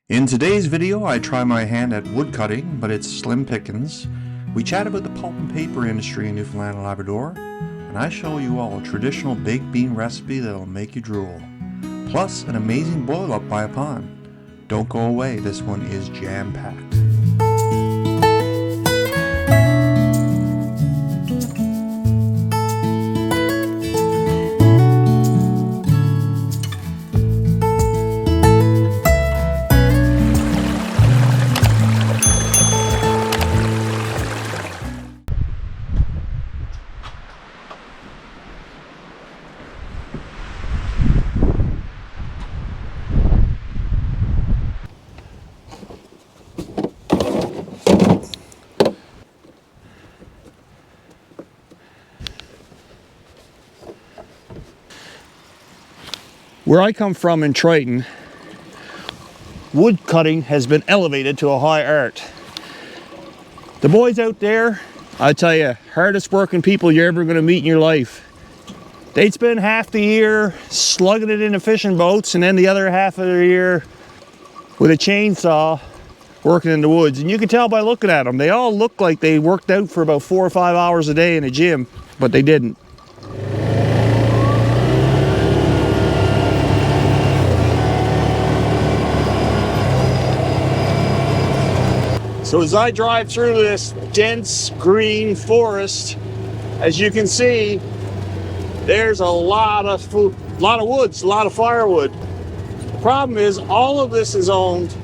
In today's video, I try my hand at wood cutting, but it's slim pickings. We chat about the pulp and paper industry in Newfoundland and Labrador, and I show you all a traditional baked bean recipe that'll make you drool. Plus, an amazing boil up by a pond. Don't go away, this one is jam-packed. Where I come from in Triton, wood cutting has been elevated to a high art. The boys out there, I tell you, hardest working people you're ever going to meet in your life. They'd spend half the year slugging it into fishing boats and then the other half of the year with a chainsaw working in the woods. And you can tell by looking at them, they all look like they worked out for about 4 or 5 hours a day in a gym, but they didn't. So as I drive through this dense green forest, as you can see, there's a lot of woods, a lot of firewood. The problem is all of this is owned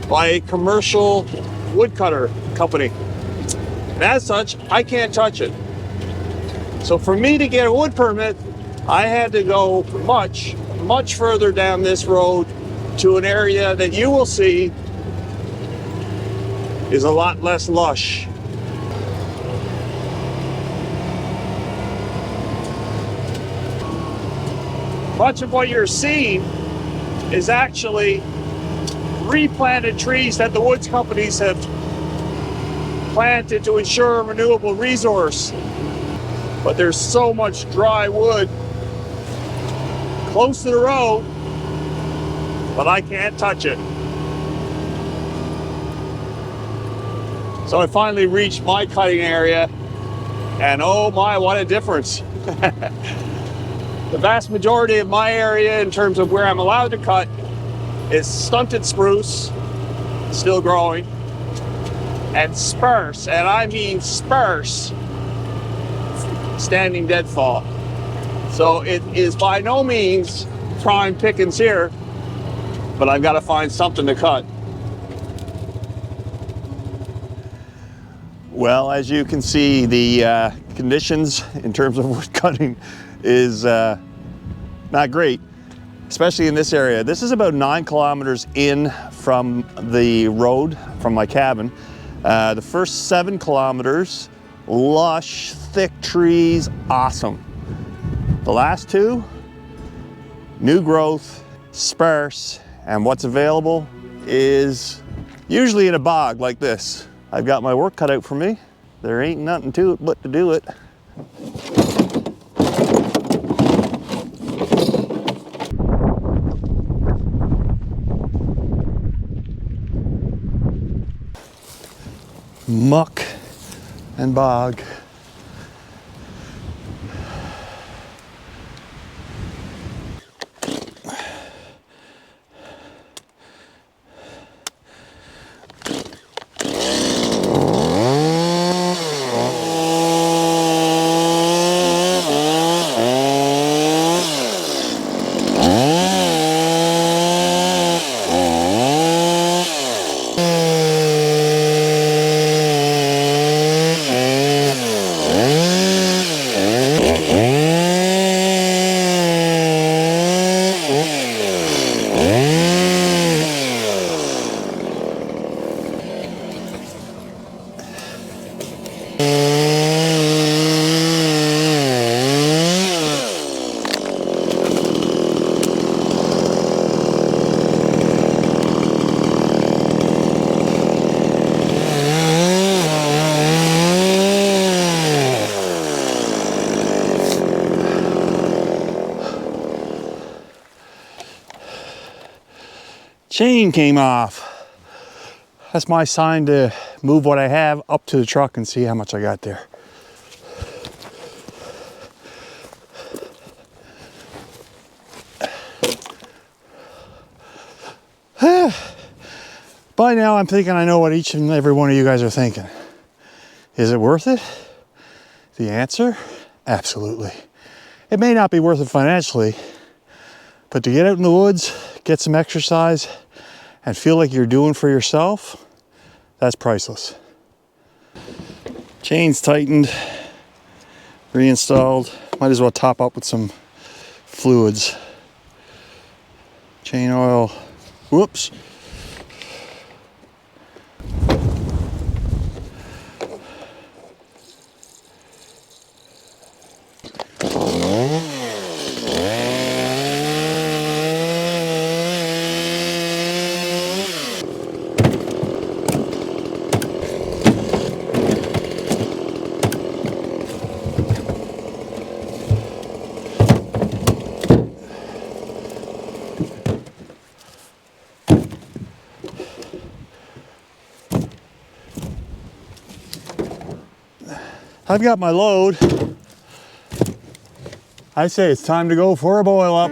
by a commercial woodcutter company. And as such, I can't touch it. So for me to get a wood permit, I had to go much, much further down this road to an area that you will see is a lot less lush. Much of what you're seeing is actually replanted trees that the woods companies have planted to ensure a renewable resource. But there's so much dry wood close to the road, but I can't touch it. So I finally reached my cutting area, and oh my, what a difference. The vast majority of my area, in terms of where I'm allowed to cut, is stunted spruce, still growing, and spruce, and I mean spruce, standing deadfall. So it is by no means prime pickings here, but I've got to find something to cut. Well, as you can see, the conditions in terms of wood cutting is not great, especially in this area. This is about 9 kilometers in from the road, from my cabin. The first 7 kilometers, lush, thick trees, awesome. The last 2, new growth, sparse, and what's available is usually in a bog like this. I've got my work cut out for me. There ain't nothing to it but to do it. Muck and bog. Chain came off. That's my sign to move what I have up to the truck and see how much I got there. By now I'm thinking I know what each and every one of you guys are thinking. Is it worth it? The answer, absolutely. It may not be worth it financially, but to get out in the woods, get some exercise, and feel like you're doing for yourself, that's priceless. Chain's tightened, reinstalled. Might as well top up with some fluids. Chain oil, whoops. I've got my load. I say it's time to go for a boil up.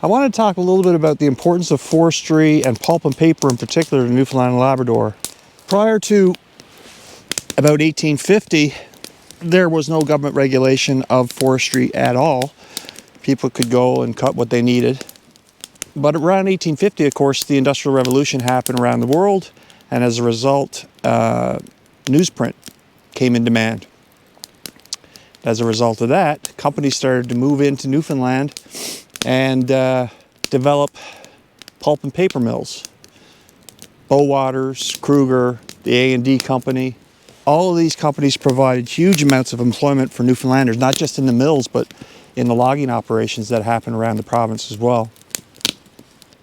I want to talk a little bit about the importance of forestry and pulp and paper in particular in Newfoundland and Labrador. Prior to about 1850, there was no government regulation of forestry at all. People could go and cut what they needed. But around 1850, of course, the Industrial Revolution happened around the world, and as a result, newsprint came in demand. As a result of that, companies started to move into Newfoundland and develop pulp and paper mills. Bowaters, Kruger, the A&D Company. All of these companies provided huge amounts of employment for Newfoundlanders, not just in the mills, but in the logging operations that happen around the province as well.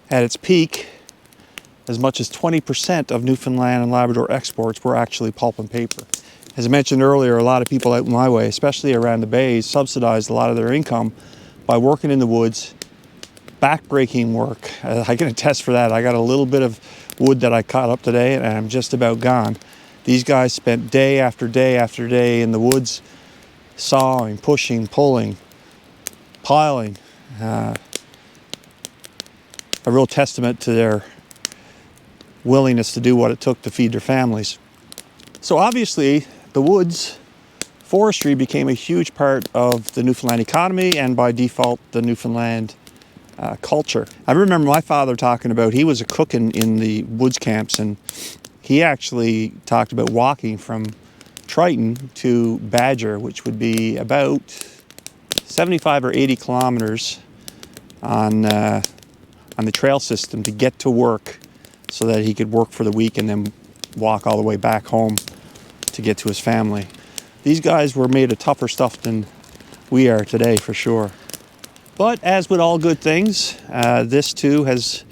At its peak, as much as 20% of Newfoundland and Labrador exports were actually pulp and paper. As I mentioned earlier, a lot of people out my way, especially around the bays, subsidized a lot of their income by working in the woods, back-breaking work. I can attest for that. I got a little bit of wood that I cut up today and I'm just about gone. These guys spent day after day after day in the woods, sawing, pushing, pulling, piling. A real testament to their willingness to do what it took to feed their families. So obviously, the woods, forestry became a huge part of the Newfoundland economy and by default, the Newfoundland culture. I remember my father talking about, he was a cook in the woods camps, and he actually talked about walking from Triton to Badger, which would be about 75 or 80 kilometers on the trail system to get to work so that he could work for the week and then walk all the way back home to get to his family. These guys were made of tougher stuff than we are today, for sure. But as with all good things, this too has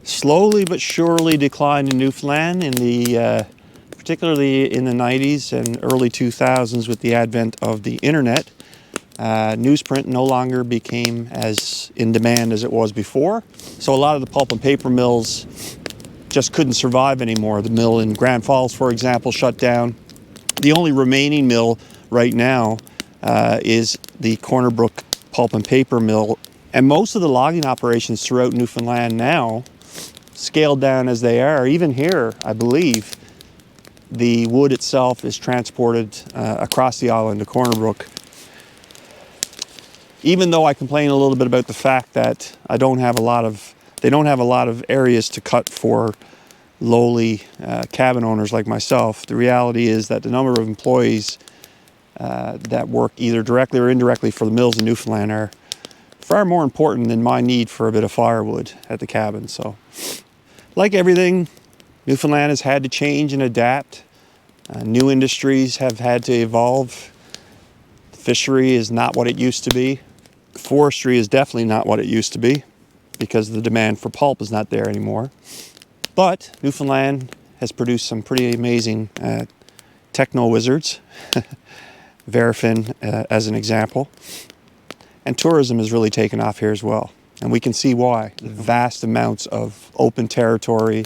slowly but surely declined in Newfoundland in the particularly in the 90s and early 2000s with the advent of the internet. Newsprint no longer became as in demand as it was before. So a lot of the pulp and paper mills just couldn't survive anymore. The mill in Grand Falls, for example, shut down. The only remaining mill right now is the Corner Brook Pulp and Paper Mill. And most of the logging operations throughout Newfoundland now, scaled down as they are, even here, I believe, the wood itself is transported across the island to Corner Brook. Even though I complain a little bit about the fact that they don't have a lot of areas to cut for lowly cabin owners like myself, the reality is that the number of employees that work either directly or indirectly for the mills in Newfoundland are far more important than my need for a bit of firewood at the cabin. So, like everything, Newfoundland has had to change and adapt. New industries have had to evolve. Fishery is not what it used to be. Forestry is definitely not what it used to be because the demand for pulp is not there anymore. But Newfoundland has produced some pretty amazing techno wizards, Verifin as an example. And tourism has really taken off here as well. And we can see why. The vast amounts of open territory,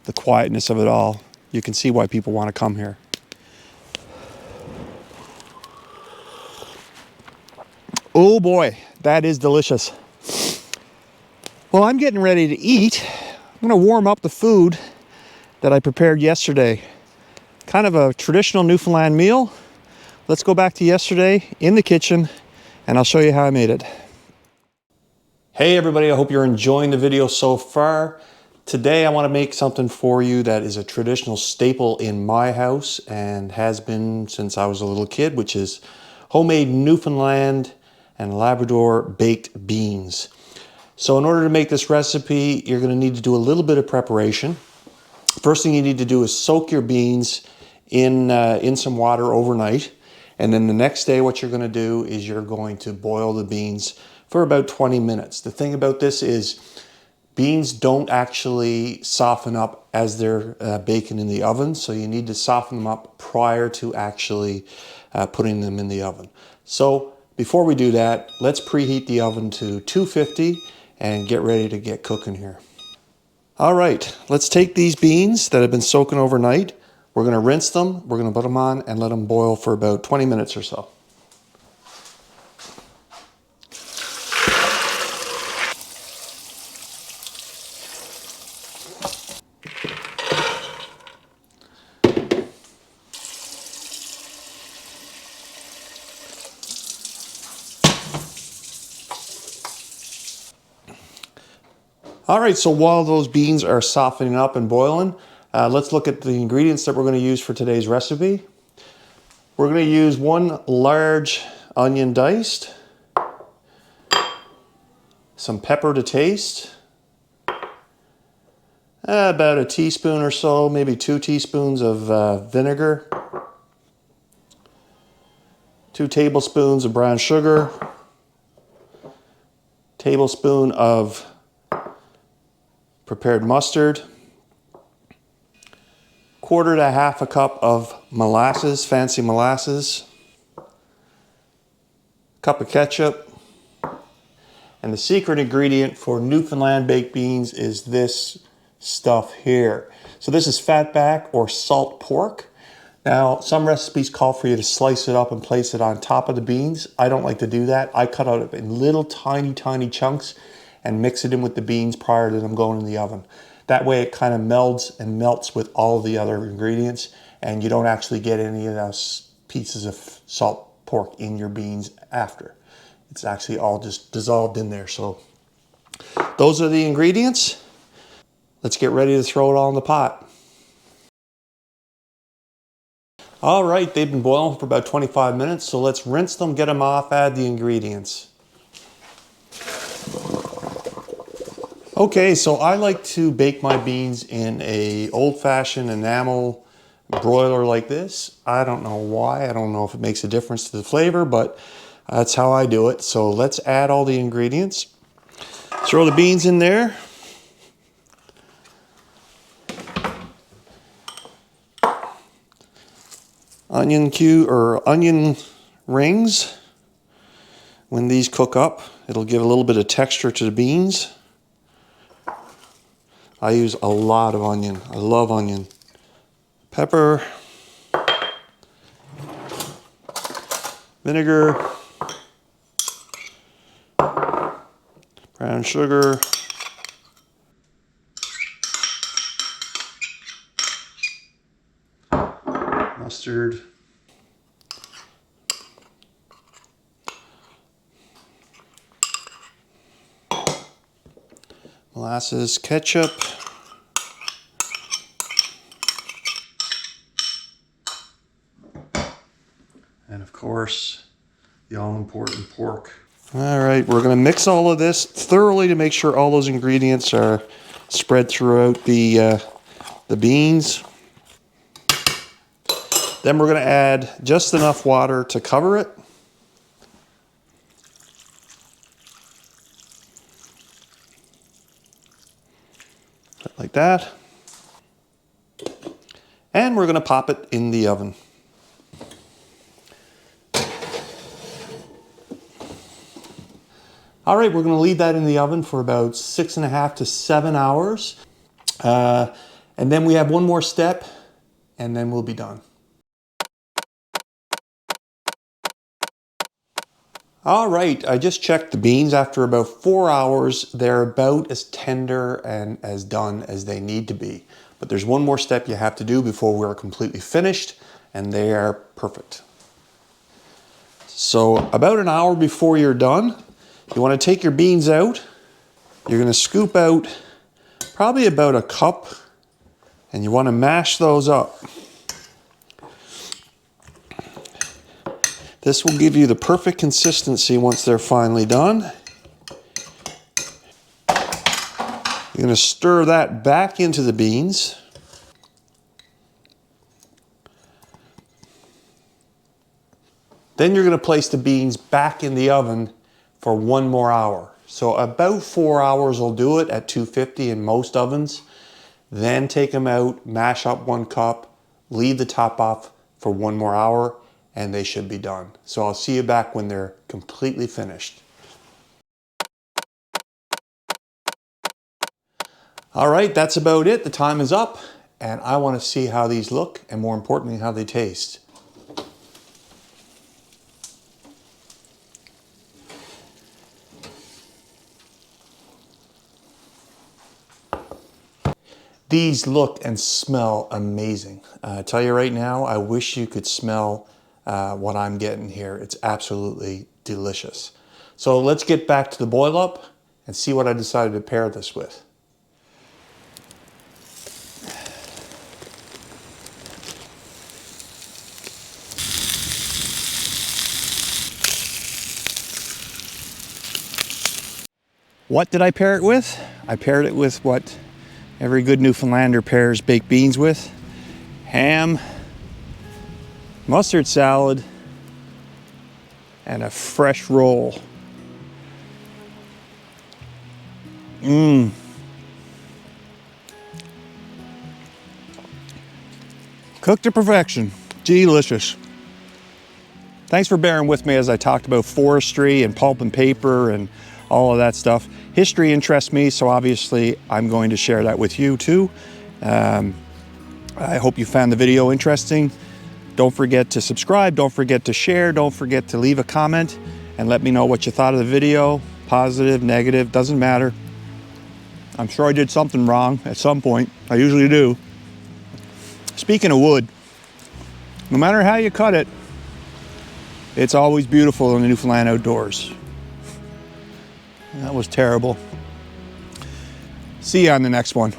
the quietness of it all. You can see why people want to come here. Oh boy, that is delicious. Well, I'm getting ready to eat. I'm going to warm up the food that I prepared yesterday. Kind of a traditional Newfoundland meal. Let's go back to yesterday in the kitchen and I'll show you how I made it. Hey everybody, I hope you're enjoying the video so far. Today I want to make something for you that is a traditional staple in my house and has been since I was a little kid, which is homemade Newfoundland and Labrador baked beans. So in order to make this recipe, you're going to need to do a little bit of preparation. First thing you need to do is soak your beans in some water overnight. And then the next day what you're going to do is you're going to boil the beans for about 20 minutes. The thing about this is beans don't actually soften up as they're baking in the oven, so you need to soften them up prior to actually putting them in the oven. So before we do that, let's preheat the oven to 250 and get ready to get cooking here. All right, let's take these beans that have been soaking overnight. We're going to rinse them, we're going to put them on and let them boil for about 20 minutes or so. All right, so while those beans are softening up and boiling, let's look at the ingredients that we're going to use for today's recipe. We're going to use 1 large onion diced, some pepper to taste, about a teaspoon or so, maybe 2 teaspoons of vinegar, 2 tablespoons of brown sugar, tablespoon of prepared mustard, 1/4 to 1/2 cup of molasses, fancy molasses, cup of ketchup, and the secret ingredient for Newfoundland baked beans is this stuff here. So this is fatback or salt pork. Now, some recipes call for you to slice it up and place it on top of the beans. I don't like to do that. I cut it in little tiny chunks and mix it in with the beans prior to them going in the oven. That way it kind of melds and melts with all of the other ingredients and you don't actually get any of those pieces of salt pork in your beans after. It's actually all just dissolved in there. So those are the ingredients. Let's get ready to throw it all in the pot. All right, they've been boiling for about 25 minutes, so let's rinse them, get them off, add the ingredients. Okay, so I like to bake my beans in a old-fashioned enamel broiler like this. I don't know why. I don't know if it makes a difference to the flavor, but that's how I do it. So let's add all the ingredients. Throw the beans in there. onion rings. When these cook up, it'll give a little bit of texture to the beans. I use a lot of onion. I love onion. Pepper. Vinegar. Brown sugar. Mustard. Molasses, ketchup. And of course, the all-important pork. All right, we're gonna mix all of this thoroughly to make sure all those ingredients are spread throughout the beans. Then we're gonna add just enough water to cover it. Like that. And we're gonna pop it in the oven. All right, we're gonna leave that in the oven for about 6.5 to 7 hours. And then we have one more step, and then we'll be done. All right, I just checked the beans. After about 4 hours, they're about as tender and as done as they need to be. But there's one more step you have to do before we're completely finished, and they are perfect. So about an hour before you're done, you want to take your beans out. You're going to scoop out probably about a cup, and you want to mash those up. This will give you the perfect consistency once they're finally done. You're going to stir that back into the beans. Then you're going to place the beans back in the oven for 1 more hour. So about 4 hours will do it at 250 in most ovens. Then take them out, mash up 1 cup, leave the top off for 1 more hour, and they should be done. So I'll see you back when they're completely finished. All right, that's about it. The time is up, and I want to see how these look, and more importantly, how they taste. These look and smell amazing. I tell you right now, I wish you could smell what I'm getting here. It's absolutely delicious. So let's get back to the boil up and see what I decided to pair this with. What did I pair it with? I paired it with what every good Newfoundlander pairs baked beans with. Ham, mustard salad, and a fresh roll. Mmm. Cooked to perfection. Delicious. Thanks for bearing with me as I talked about forestry and pulp and paper and all of that stuff. History interests me, so obviously I'm going to share that with you too. I hope you found the video interesting. Don't forget to subscribe, don't forget to share, don't forget to leave a comment and let me know what you thought of the video. Positive, negative, doesn't matter. I'm sure I did something wrong at some point. I usually do. Speaking of wood, no matter how you cut it, it's always beautiful in the Newfoundland outdoors. That was terrible. See you on the next one.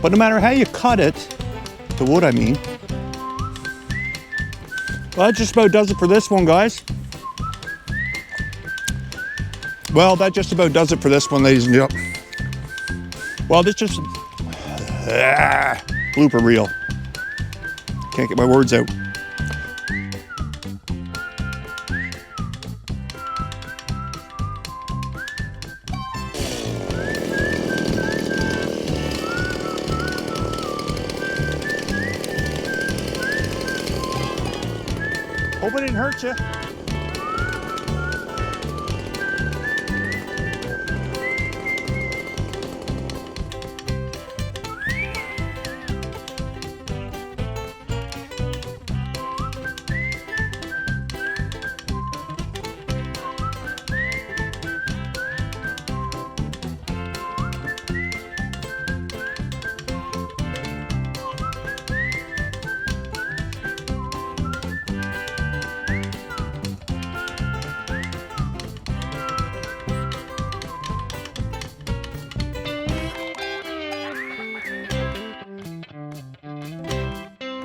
But no matter how you cut it, the wood I mean, well, that just about does it for this one, guys. Well, that just about does it for this one, ladies and gentlemen. Well, this just, blooper reel. Can't get my words out. Hope it didn't hurt you.